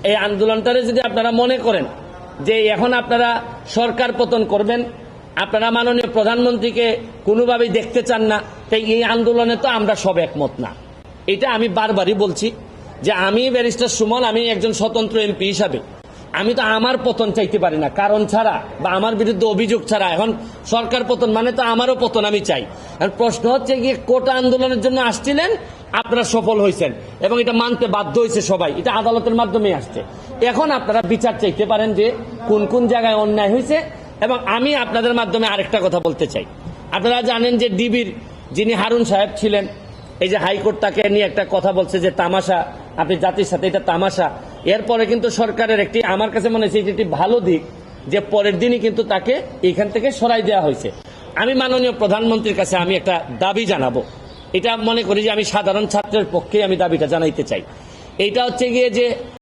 এই আন্দোলনটারে যদি আপনারা মনে করেন যে এখন আপনারা সরকার পতন করবেন, আপনারা মাননীয় প্রধানমন্ত্রীকে কোনোভাবেই দেখতে চান না, তাই এই আন্দোলনে তো আমরা সব একমত না। এটা আমি বারবারই বলছি যে আমি ব্যারিস্টার সুমন, আমি একজন স্বতন্ত্র এমপি হিসাবে আমি তো আমার পতন চাইতে পারি না কারণ ছাড়া বা আমার বিরুদ্ধে অভিযোগ ছাড়া। এখন সরকার পতন মানে তো আমারও পতন আমি চাই। প্রশ্ন হচ্ছে গিয়ে কোটা আন্দোলনের জন্য আসছিলেন, আপনারা সফল হয়েছেন এবং এটা মানতে বাধ্য হয়েছে সবাই, এটা আদালতের মাধ্যমে আসছে। এখন আপনারা বিচার চাইতে পারেন যে কোন কোন জায়গায় অন্যায় হয়েছে। এবং আমি আপনাদের মাধ্যমে আরেকটা কথা বলতে চাই, আপনারা জানেন যে ডিবির যিনি হারুন সাহেব ছিলেন, এই যে হাইকোর্ট তাকে নিয়ে একটা কথা বলছে যে তামাশা, আপনি জাতির সাথে এটা তামাশা। এরপরে কিন্তু সরকারের একটি, আমার কাছে মনে হচ্ছে একটি ভালো দিক যে পরের দিনই কিন্তু তাকে এখান থেকে সরাই দেওয়া হয়েছে। আমি মাননীয় প্রধানমন্ত্রীর কাছে আমি একটা দাবি জানাবো, এটা মনে করি যে আমি সাধারণ ছাত্রের পক্ষে আমি দাবিটা জানাইতে চাই। এইটা হচ্ছে গিয়ে যে